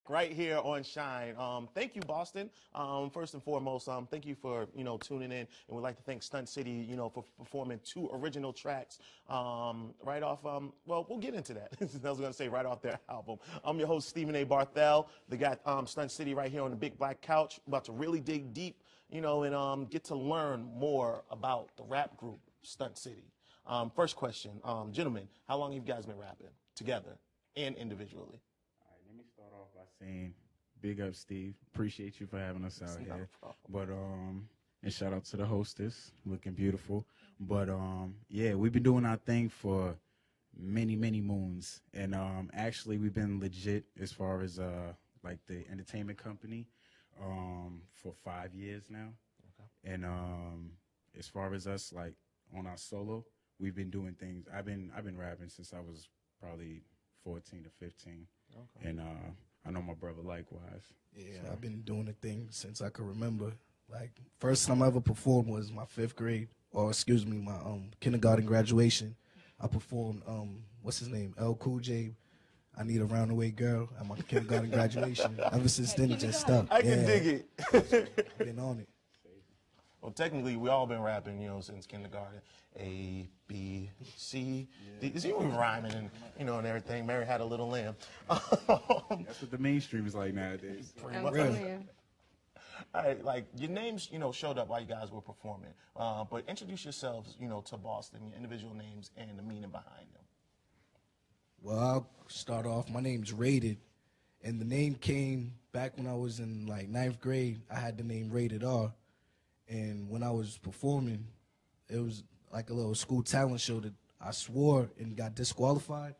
right here on Shine. Thank you, Boston. First and foremost, thank you for tuning in, and we'd like to thank Stunt City, for performing 2 original tracks right off. Well, we'll get into that. I was going to say right off their album. I'm your host, Stephen A. Barthel. They got Stunt City right here on the big black couch. About to really dig deep, and get to learn more about the rap group Stunt City. First question, gentlemen, how long have you guys been rapping together and individually? Let me start off by saying, big up, Steve. Appreciate you for having us out here. But and shout out to the hostess, looking beautiful. But yeah, we've been doing our thing for many moons, and actually we've been legit as far as like the entertainment company for 5 years now. Okay. And as far as us, like on our solo, we've been doing things. I've been rapping since I was probably 14 to 15. Okay. And I know my brother likewise. Yeah, so I've been doing the thing since I could remember. Like, first time I ever performed was my 5th grade, or excuse me, my kindergarten graduation. I performed, what's his name, L. Cool J, I Need a Roundaway Girl at my kindergarten graduation. Ever since then, it just stuck. I can dig it. I've been on it. Well, technically, we all been rapping, since kindergarten. A, B, C, D. Is even rhyming and, and everything. Mary Had a Little Lamb. That's what the mainstream is like nowadays. Pretty much. Really? All right, like, your names, showed up while you guys were performing. But introduce yourselves, to Boston, your individual names and the meaning behind them. Well, I'll start off. My name's Rated, and the name came back when I was in, like, 9th grade. I had the name Rated R. And when I was performing, it was like a little school talent show that I swore and got disqualified.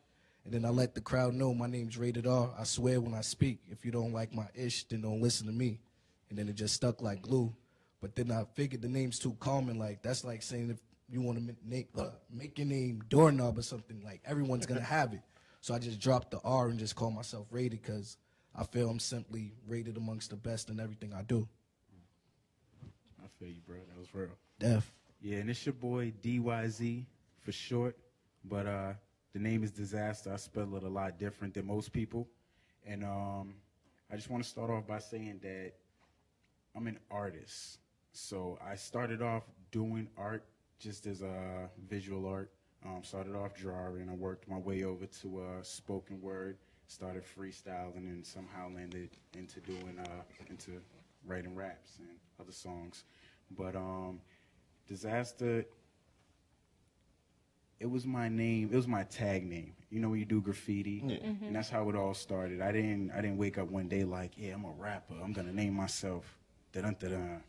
And then I let the crowd know my name's Rated R. I swear when I speak. If you don't like my ish, then don't listen to me. And then it just stuck like glue. But then I figured the name's too common. Like, that's like saying if you want to make your name Doorknob or something, like everyone's going to have it. So I just dropped the R and just call myself Rated because I feel I'm simply rated amongst the best in everything I do. I feel you, bro. That was real. Def. Yeah, and it's your boy DYZ for short, but the name is Disaster. I spell it a lot different than most people. And I just want to start off by saying that I'm an artist. So I started off doing art just as visual art. Started off drawing. I worked my way over to spoken word, started freestyling, and somehow landed into into writing raps and other songs. But Disaster, it was my name, it was my tag name. You know when you do graffiti? Yeah. Mm-hmm. And that's how it all started. I didn't wake up one day like, yeah, I'm a rapper. I'm gonna name myself dun-dun-dun-dun.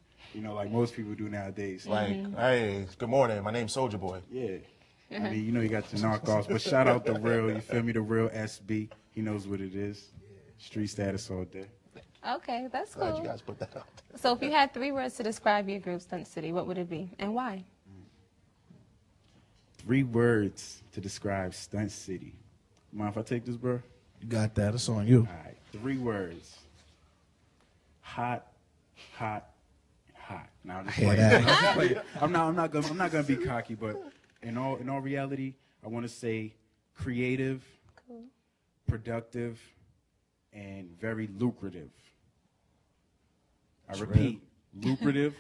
Like most people do nowadays. Like, hey, good morning, my name's Soulja Boy. Yeah. I mean, you got your knockoffs, but shout out the real, you feel me, the real SB. He knows what it is. Street status all day. Okay, that's cool. Glad you guys put that out there. So if you had 3 words to describe your group, Stunt City, what would it be and why? 3 words to describe Stunt City. Mind if I take this, bro? You got that. It's on you. All right. 3 words. Hot, hot, hot. Now I'm just playing. I'm not gonna be cocky, but in all reality, I want to say creative, cool, productive, and very lucrative. I repeat, lucrative,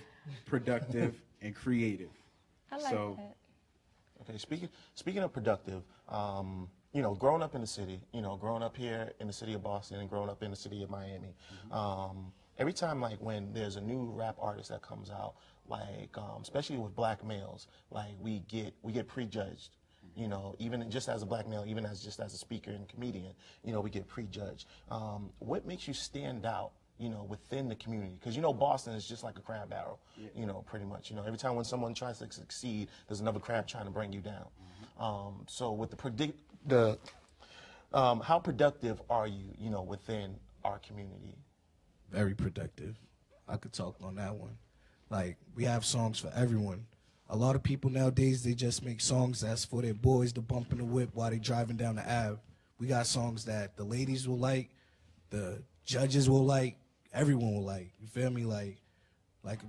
productive, and creative. I like that. Okay, speaking of productive, growing up in the city, growing up here in the city of Boston and growing up in the city of Miami, every time, like, when there's a new rap artist that comes out, like, especially with black males, like, we get prejudged. Even just as a black male, even just as a speaker and comedian, we get prejudged. What makes you stand out, within the community? Because, Boston is just like a crab barrel, pretty much. Every time when someone tries to succeed, there's another crab trying to bring you down. So with how productive are you, within our community? Very productive. I could talk on that one. Like, we have songs for everyone. A lot of people nowadays, they just make songs that's for their boys to bump in the whip while they driving down the Ave. We got songs that the ladies will like, the judges will like, everyone will like. You feel me? Like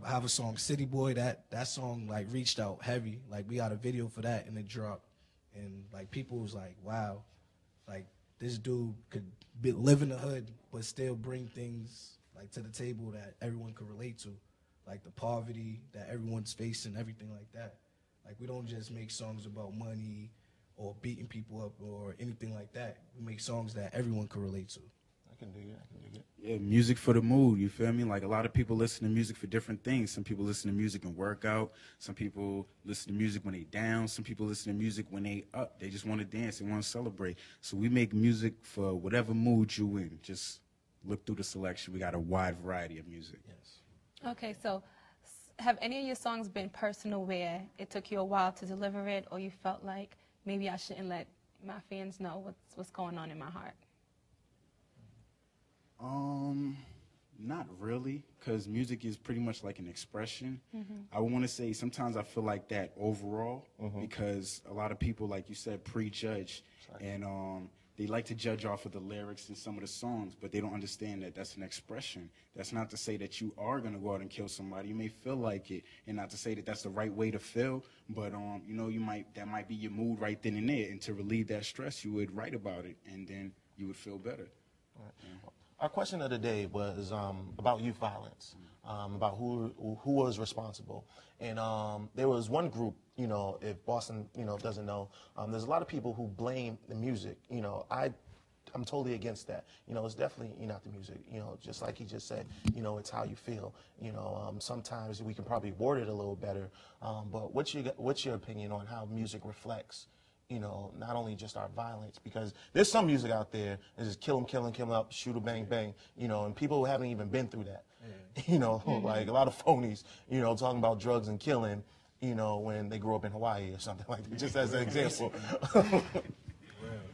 I have a song, City Boy, that song, like, reached out heavy. Like, we got a video for that and it dropped. And, like, people was like, wow. Like, this dude could live in the hood but still bring things like to the table that everyone could relate to, like the poverty that everyone's facing, everything like that. Like, we don't just make songs about money or beating people up or anything like that. We make songs that everyone can relate to. I can dig it. I can dig it. Yeah, music for the mood, you feel me? Like, a lot of people listen to music for different things. Some people listen to music and work out. Some people listen to music when they down. Some people listen to music when they up. They just want to dance. They want to celebrate. So we make music for whatever mood you in. Just look through the selection. We got a wide variety of music. Yes. Okay, so have any of your songs been personal where it took you a while to deliver it, or you felt like maybe I shouldn't let my fans know what's going on in my heart? Not really, because music is pretty much like an expression. I want to say sometimes I feel like that overall, because a lot of people, like you said, prejudge, and they like to judge off of the lyrics in some of the songs, but they don't understand that that's an expression. That's not to say that you are going to go out and kill somebody. You may feel like it, and not to say that that's the right way to feel, but you know, that might be your mood right then and there, and to relieve that stress, you would write about it, and then you would feel better. Right. Yeah. Our question of the day was about youth violence, about who was responsible. And there was one group, you know, if Boston, you know, doesn't know, there's a lot of people who blame the music. You know, I'm totally against that. You know, it's definitely not the music. You know, just like he just said, you know, it's how you feel. You know, sometimes we can probably word it a little better. But what's your opinion on how music reflects, you know, not only just our violence, because there's some music out there that just kill them up, shoot 'em, bang, bang, you know, and people who haven't even been through that, you know, like a lot of phonies, you know, talking about drugs and killing, you know, when they grew up in Hawaii or something like that, just as an example.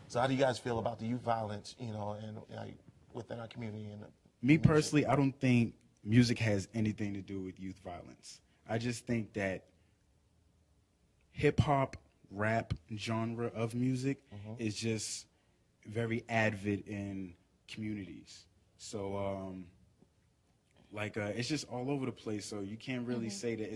So how do you guys feel about the youth violence, you know, and like within our community? And Me personally, I don't think music has anything to do with youth violence. I just think that hip-hop, rap genre of music is just very avid in communities. So it's just all over the place. So you can't really say that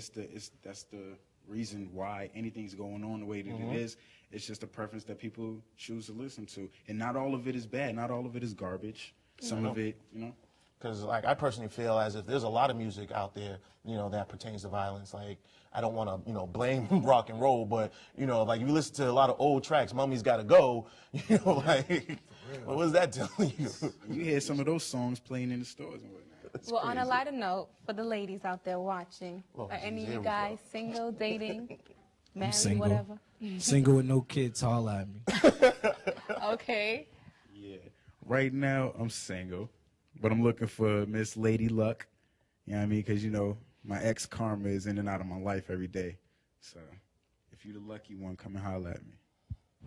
that's the reason why anything's going on the way that it is. It's just a preference that people choose to listen to. And not all of it is bad. Not all of it is garbage. Some of it, you know. Because, like, I personally feel as if there's a lot of music out there, you know, that pertains to violence. Like, I don't want to, you know, blame rock and roll, but, you know, like, you listen to a lot of old tracks, Mummy's Gotta Go, you know, like, what was that telling you? You hear some of those songs playing in the stores and whatnot. That's Well, on a crazy. lighter note, for the ladies out there watching, Oh, are any of here you we guys go. single, dating, married, single. whatever? Single with no kids, holla at me. Okay. Yeah. Right now, I'm single, but I'm looking for Miss Lady Luck. You know what I mean? Because, you know, my ex Karma is in and out of my life every day. So if you're the lucky one, come and holler at me.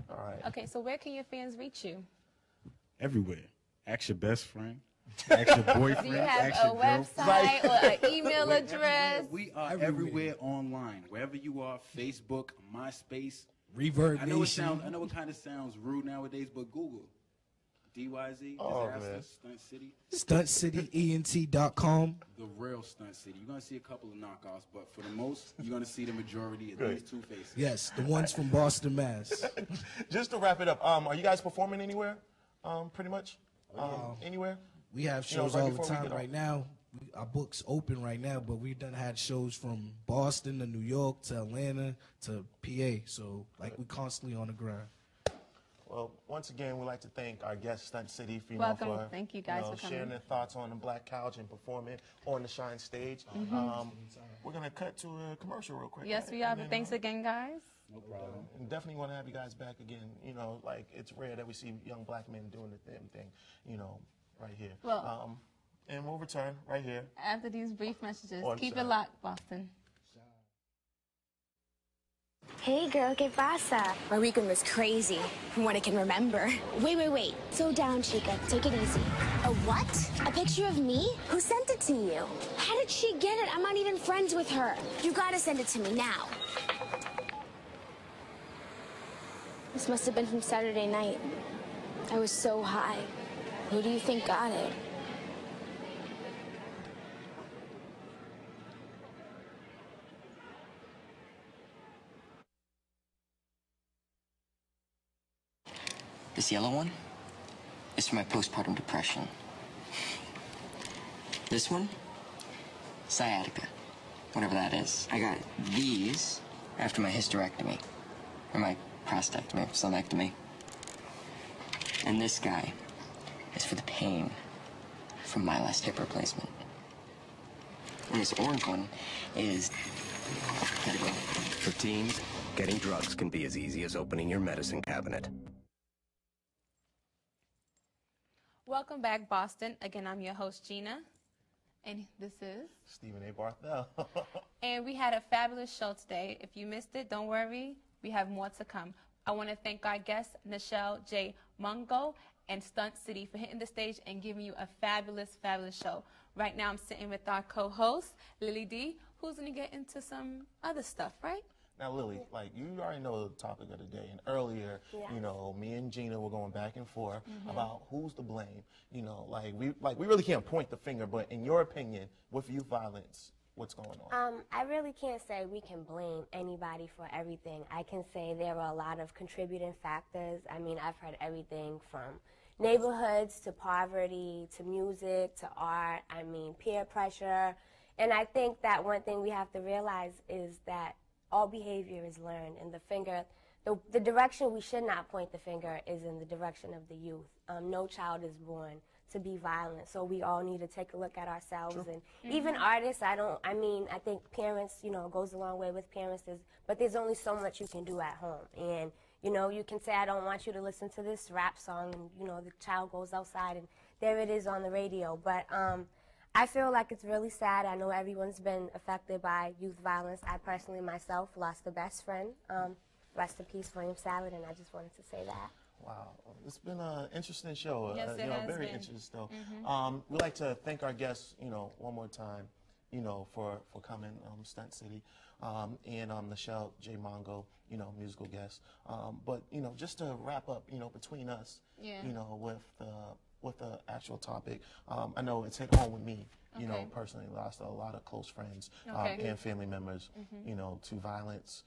All right. Okay, so where can your fans reach you? Everywhere. Ask your best friend. Ask your boyfriend. Do you have ask a your girl. website or an email We're address? everywhere. We are everywhere online. Wherever you are, Facebook, MySpace. Reverb I know Nation. it kind of sounds rude nowadays, but Google. DYZ, Oh, Disaster, man. Stunt City, StuntCityENT.com. the real Stunt City. You're going to see a couple of knockoffs, but for the most, you're going to see the majority of Good. these two faces. Yes, the ones from Boston, Mass. Just to wrap it up, are you guys performing anywhere, pretty much? Anywhere? We have You know, shows right all the before we time get off. right now. Our book's open right now, but we've done had shows from Boston to New York to Atlanta to PA. So, like, we constantly on the grind. Well, once again, we'd like to thank our guest, Stunt City, for, Welcome. for Thank you guys for coming. sharing their thoughts on the Black Couch and performing on the Shine stage. We're going to cut to a commercial real quick. Yes, right? we are. And But then, thanks again, guys. No problem. and definitely want to have you guys back again. You know, like, it's rare that we see young black men doing the damn thing, you know, right here. Well- and we'll return right here. After these brief messages, On keep Shine. it locked, Boston. Hey girl, ¿qué pasa? My weekend was crazy, from what I can remember. Wait. Slow down, Chica. Take it easy. A what? A picture of me? Who sent it to you? How did she get it? I'm not even friends with her. You gotta send it to me now. This must have been from Saturday night. I was so high. Who do you think got it? This yellow one? is for my postpartum depression. This one, sciatica, whatever that is. I got these after my hysterectomy, or my prostatectomy, sonectomy. And this guy is for the pain from my last hip replacement. And this orange one is... Gotta go. For teens, getting drugs can be as easy as opening your medicine cabinet. Welcome back, Boston. Again, I'm your host, Gina. And this is... Stephen A. Barthel. And we had a fabulous show today. If you missed it, don't worry. We have more to come. I want to thank our guests, Nichelle J. Mungo and Stunt City, for hitting the stage and giving you a fabulous, fabulous show. Right now, I'm sitting with our co-host, Lily D, who's going to get into some other stuff, right? Now, Lily, like, you already know the topic of the day. And earlier, you know, me and Gina were going back and forth about who's to blame. You know, we really can't point the finger, but in your opinion, with youth violence, what's going on? I really can't say we can blame anybody for everything. I can say there are a lot of contributing factors. I mean, I've heard everything from neighborhoods to poverty to music to art. I mean, peer pressure. And I think that one thing we have to realize is that all behavior is learned, and the direction we should not point the finger is in the direction of the youth. No child is born to be violent, so we all need to take a look at ourselves. And even artists, I think parents, you know, goes a long way with parents, but there's only so much you can do at home. And, you know, you can say, I don't want you to listen to this rap song, and, you know, the child goes outside, and there it is on the radio. But I feel like it's really sad. I know everyone's been affected by youth violence. I personally myself lost a best friend. Rest in peace, William Salad, and I just wanted to say that. Wow, it's been an interesting show. Yes, it you know, has very been. interesting. We'd like to thank our guests, you know, one more time, you know, for coming, Stunt City, and Nichelle J. Mongo, you know, musical guest. But you know, just to wrap up, you know, between us, you know, with the actual topic, I know it's hit home with me. You know, personally, lost a lot of close friends and family members, you know, to violence.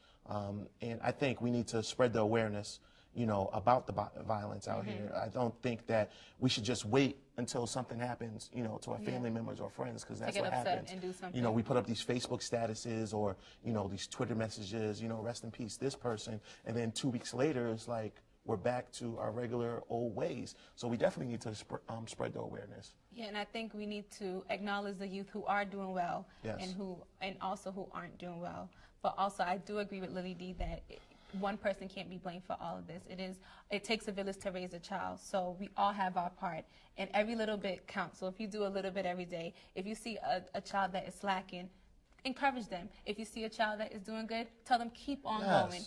And I think we need to spread the awareness, you know, about the violence out here. I don't think that we should just wait until something happens, you know, to our family members or friends, because that's what happens. And do something. You know, we put up these Facebook statuses or, you know, these Twitter messages, you know, rest in peace, this person. And then 2 weeks later, it's like, we're back to our regular old ways. So we definitely need to spread the awareness. Yeah, and I think we need to acknowledge the youth who are doing well and also who aren't doing well. But also, I do agree with Lily D that one person can't be blamed for all of this. It takes a village to raise a child. So we all have our part, and every little bit counts. So if you do a little bit every day, if you see a child that is slacking, encourage them. If you see a child that is doing good, tell them keep on going.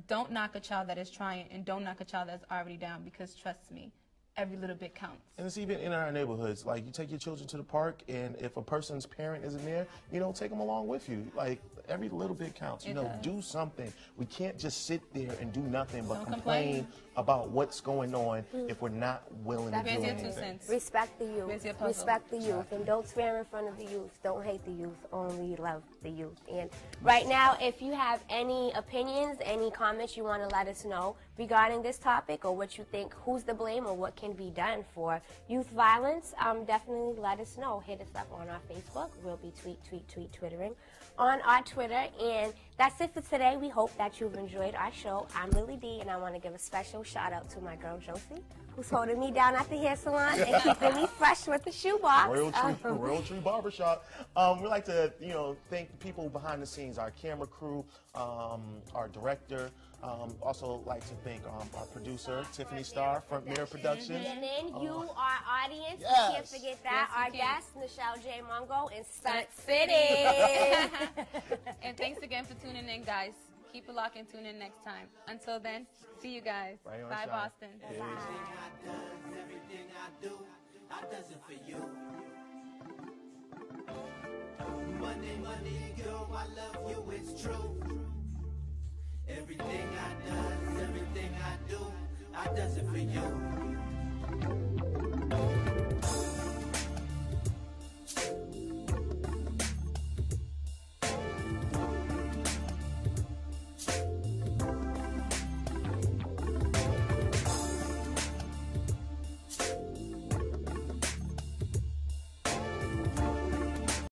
Don't knock a child that is trying, and don't knock a child that's already down, because trust me, every little bit counts. And it's even in our neighborhoods. Like, you take your children to the park, and if a person's parent isn't there, you know, take them along with you. Like, every little bit counts. You know, do something. We can't just sit there and do nothing but complain about what's going on if we're not willing to do anything. Respect the youth. Respect the youth. And don't swear in front of the youth. Don't hate the youth. Only love the youth. And right now, if you have any opinions, any comments you want to let us know regarding this topic, or what you think, who's to blame, or what can be done for youth violence, definitely let us know. Hit us up on our Facebook. We'll be twittering on our Twitter. And that's it for today. We hope that you've enjoyed our show. I'm Lily D, and I want to give a special shout out to my girl Josie, who's holding me down at the hair salon and keeping me fresh with the shoebox. Royal Tree Barbershop. We like to, you know, thank people behind the scenes, our camera crew, our director. Also like to thank our producer, Tiffany Starr, Front Mirror Productions. And then you, our audience, we can't forget that. Our guest, Nichelle J. Mungo in Stunt City. And thanks again for tuning in, guys. Keep it locked and tune in next time. Until then, see you guys. Bye, Boston. Bye. Everything I do, I does it for you. Money, girl, I love you, it's true. Everything I does, everything I do, I does it for you.